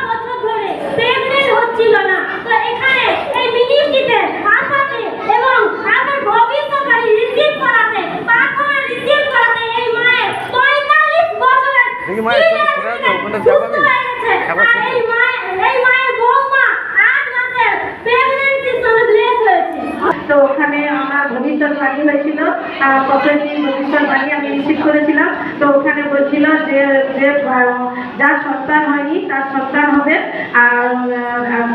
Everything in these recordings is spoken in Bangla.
বছর ধরে প্রেগনেন্ট হচ্ছিল না। তো এখানে এই মিনিস্ট্রিতে আসাতে এবং আমার ভবিষ্যৎবাণী রিসিভ করাতে, প্রার্থনা রিসিভ করাতে এই মায়ের 45 বছরের সুস্থ হয়ে গেছে। আর এই মায়ের বৌমা 8 মাসের প্রেগনেন্সির সঙ্গে ব্লেস হয়েছে। তো ওখানে আমার ভবিষ্যৎবাণী হয়েছিল, প্রফেসর ভবিষ্যৎবাণী আমি রিসিভ করেছিলাম। তো ওখানে বলছিল যে যার সন্তান হয়নি তার সন্তান হবে,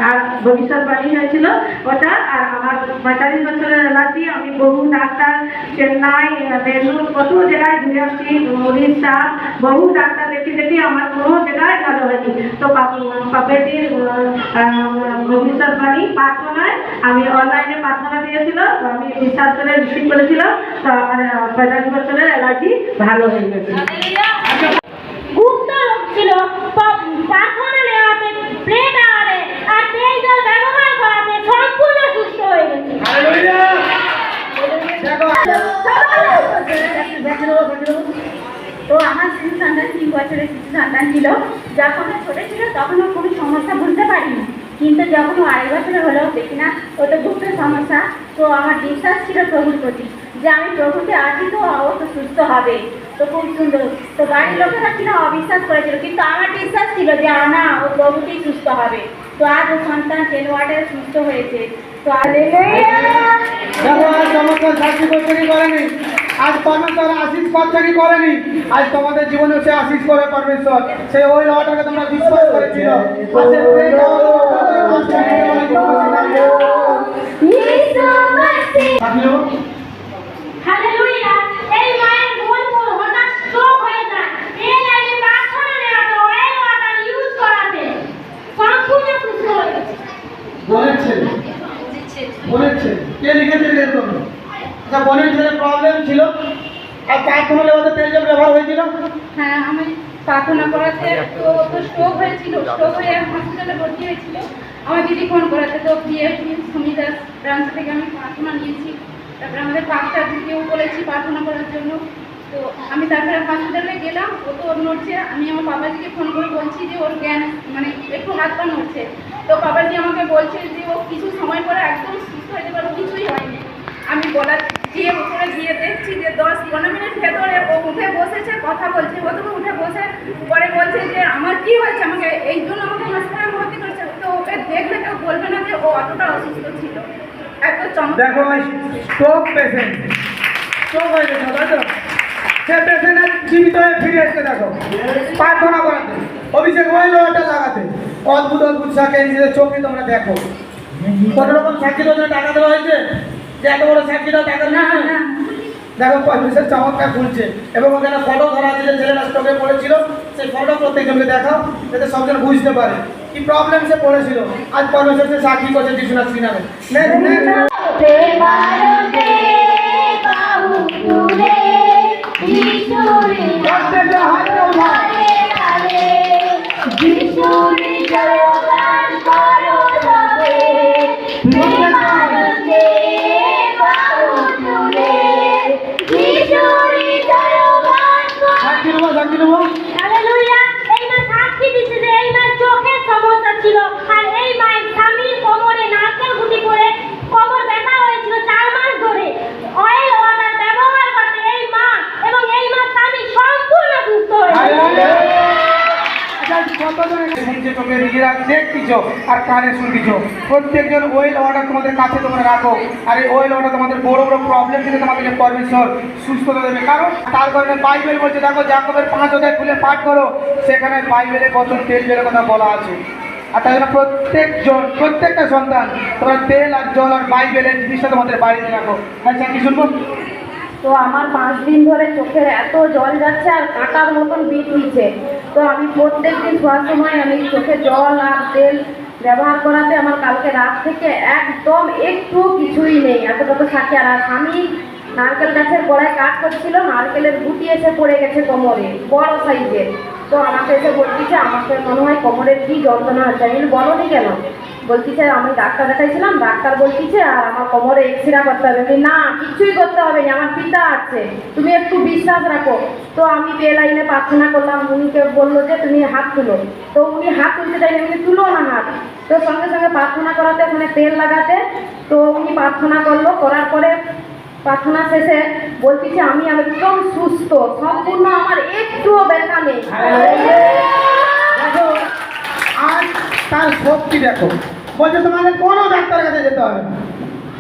আর ভবিষ্যৎবাণী হয়েছিল ওটা। আর আমার 45 বছরের এলাচি, আমি বহু ডাক্তার, চেন্নাই, বেঙ্গলোর, কত জায়গায় ঘুরে আসছি, উড়িষ্যা, বহু ডাক্তার দেখি আমার কোনো জায়গায় ভালো হয়নি। তো পাপেটির ভবিষ্যৎবাণী প্রার্থনায় আমি অনলাইনে প্রার্থনা দিয়েছিল, তো আমি বিশ্বাস করে রিসিভ করেছিলাম। তো আমার 45 বছরের এলাচি ভালো হয়ে গেছে। গুপ্ত রোগ ছিল, প্রার্থনা নেওয়াতে, প্রে দেওয়াতে আর তেল জল ব্যবহার করাতে সম্পূর্ণ সুস্থ হয়ে গেছে। তো আমার শিশু সন্তান 3 বছরের শিশু সন্তান ছিল। যখন ছোট ছিল তখন ও কোনো সমস্যা বুঝতে পারিনি, কিন্তু যখন ও 2.5 বছরের হলো দেখি না ও তো গুপ্ত সমস্যা। তো আমার বিশ্বাস ছিল প্রভুর প্রতি যে আমি প্রভুকে আসি তো ও তো সুস্থ হবে। তো খুব সুন্দর। তো বাড়ির লোকেরা কিনা অবিশ্বাস করেছিল, কিন্তু আমার বিশ্বাস ছিল যে না, ও প্রভুকেই সুস্থ হবে। তো আজ ও সন্তান 10 ওয়ার্ডে সুস্থ হয়েছে। তো চমৎকার সাক্ষী বছরই করেনি, আজ পরমেশ্বর আশিস বছরই করেনি, আজ তোমাদের জীবনে সে আশিস করে পরমেশ্বর। সেই ওই লটাকে তোমরা বিশ্বাস করেছিল। হালেলুয়া। এই মায়ের বোন হঠাৎ স্ট্রোক হয়ে যায়, এই লাইনে প্রার্থনা নেওয়াতে, অয়েল ওয়াটার ইউজ করাতে সম্পূর্ণ সুস্থ হয়ে গেছে। বলেছে কে লিখেছে এরকম? আচ্ছা, বোনের ছেলে প্রবলেম ছিল আর প্রার্থনা লেবাতে তেল জল ব্যবহার হয়েছিল। হ্যাঁ, আমি প্রার্থনা করাতে তো স্ট্রোক হয়েছিল, স্ট্রোক হয়ে হসপিটালে ভর্তি হয়েছিল। আমার দিদি ফোন করাতে তো বিএসপি সুমিদাস ব্রাঞ্চ থেকে আমি প্রার্থনা নিয়েছি। তারপরে আমাদের পাঁচটা দিকেও বলেছি প্রার্থনা করার জন্য। তো আমি তারপরে হসপিটালে গেলাম, ও তো ওর নড়ছে। আমি আমার বাবাজিকে ফোন করে বলছি যে ওর জ্ঞান মানে একটু হাত পা নড়ছে। তো বাবাজি আমাকে বলছে যে ও কিছু সময় পরে একদম সুস্থ হয়ে যাবে, কিছুই হয়নি। আমি বলার গিয়ে উপরে গিয়ে দেখছি যে 10-15 মিনিট ভেতরে ও উঠে বসেছে, কথা বলছে। ও তো উঠে বসে পরে বলছে যে আমার কি হয়েছে, আমাকে এই জন্য আমাকে হসপিটালে ভর্তি করেছে। তো ওকে দেখলে কেউ বলবে না যে ও অতটা অসুস্থ ছিল। এত চমৎকার। দেখো স্ট্রোক পেশেন্ট, স্ট্রোক হয়ে গেছে, তাই তো? সে পেশেন্টের জীবিত হয়ে ফিরে এসে দেখো প্রার্থনা করাতে, অভিষেক ওই লোটা লাগাতে, অদ্ভুত অদ্ভুত সাক্ষী নিজেদের চোখে তোমরা দেখো। কত রকম সাক্ষী তোদের টাকা দেওয়া হয়েছে, যে এত বড় সাক্ষীটা টাকা না। দেখো পয়সার চমৎকার খুলছে এবং ওখানে ফটো ধরা আছে যে ছেলেটা স্ট্রোকে পড়েছিল, সেই ফটো প্রত্যেকজনকে দেখাও যাতে সবজন বুঝতে পারে কি প্রবলেম সে পড়েছিল। আজ পরমেশ্বর সে সাক্ষী করছে যিশুনাথ সিনামে। হালেলুয়া। এই মা সাক্ষী দিচ্ছে যে এই মায়ের চোখের সমস্যা ছিল, আর এই মায়ের স্বামীর কোমরে নারকেল গুটি করে কোমর ব্যথা হয়েছিল 4 মাস ধরে। অয়েল ওয়াটার ব্যবহার করতে এই মা এবং এই মার স্বামী সম্পূর্ণ সুস্থ হয়েছে। শুনছে, চোখে নিজেরা দেখতেছ আর কানে শুনতেছ। প্রত্যেকজন ওয়েল ওয়াটার তোমাদের কাছে তোমরা রাখো। আর এই ওয়েল ওয়াটার তোমাদের বড় বড় প্রবলেম থেকে তোমাদেরকে পরমেশ্বর সুস্থতা দেবে। কারণ তার কারণে বাইবেল বলছে, দেখো যাকবের 5 অধ্যায় খুলে পাঠ করো, সেখানে বাইবেলে কত তেল জলের কথা বলা আছে। আর তাই জন্য প্রত্যেকটা সন্তান তোমরা তেল আর জল আর বাইবেলের জিনিসটা তোমাদের বাড়িতে রাখো। আচ্ছা, কি শুনবো? তো আমার 5 দিন ধরে চোখের এত জল যাচ্ছে আর কাঁটার মতন বিট নিচ্ছে। তো আমি প্রত্যেক দিন শোয়ার সময় আমি চোখে জল আর তেল ব্যবহার করাতে আমার কালকে রাত থেকে একদম একটু কিছুই নেই, এতটা সাক্ষী। আর স্বামী নারকেল গাছের গোড়ায় কাজ করছিল, নারকেলের গুটি এসে পড়ে গেছে কোমরে, বড় সাইজের। তো আমাকে এসে বলছি যে আমাকে মনে হয় কোমরের কি যন্ত্রণা হচ্ছে। আমি বলো নি কেন? বলতিছে আমি ডাক্তার দেখাইছিলাম, ডাক্তার বলতিছে আর আমার কোমরে এক্সরে করতে হবে। আমি না, কিছুই করতে হবে না, আমার পিতা আছে, তুমি একটু বিশ্বাস রাখো। তো আমি বে লাইনে প্রার্থনা করলাম, উনিকে বললো যে তুমি হাত তুলো। তো উনি হাত তুলতে চাইলেন, উনি তুলো না হাত। তো সঙ্গে সঙ্গে প্রার্থনা করাতে, ওখানে তেল লাগাতে, তো উনি প্রার্থনা করলো, করার পরে প্রার্থনা শেষে বলতেছে আমি একদম সুস্থ, সম্পূর্ণ, আমার একটুও ব্যথা নেই। দেখো আজ তার শক্তি দেখো, বলছে তোমাদের কোনো ডাক্তারের কাছে যেতে হবে না,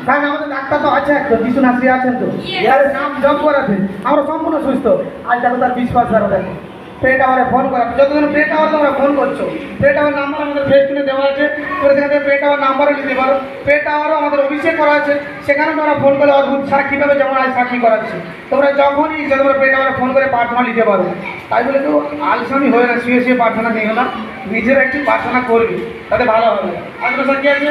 কারণ আমাদের ডাক্তার তো আছে, একটা যিশু নাসরি আছেন, তো এর নাম জপ করাতে আমরা সম্পূর্ণ সুস্থ। আজ দেখো তার বিশ্বাস দেখো, দেখো প্রে টাওয়ারে ফোন করা, যতজন প্রে টাওয়ারে তোমরা ফোন করছো, প্রে টাওয়ার নাম্বার আমাদের ফেসবুকে দেওয়া আছে, তোমরা সেখান থেকে প্রে টাওয়ার নাম্বারও নিতে পারো। প্রে টাওয়ারও আমাদের অভিষেক করা আছে, সেখানে তোমরা ফোন করে অদ্ভুত সাক্ষী পাবে, যেমন আজ সাক্ষী করাচ্ছে। তোমরা যখনই তোমরা প্রে টাওয়ারে ফোন করে প্রার্থনা নিতে পারো। তাই বলে কেউ আলসামি হয়ে না, শুয়ে শুয়ে প্রার্থনা নিও না, নিজেরা একটু প্রার্থনা করবে, তাতে ভালো হবে। আর কোনো সাক্ষী আছে?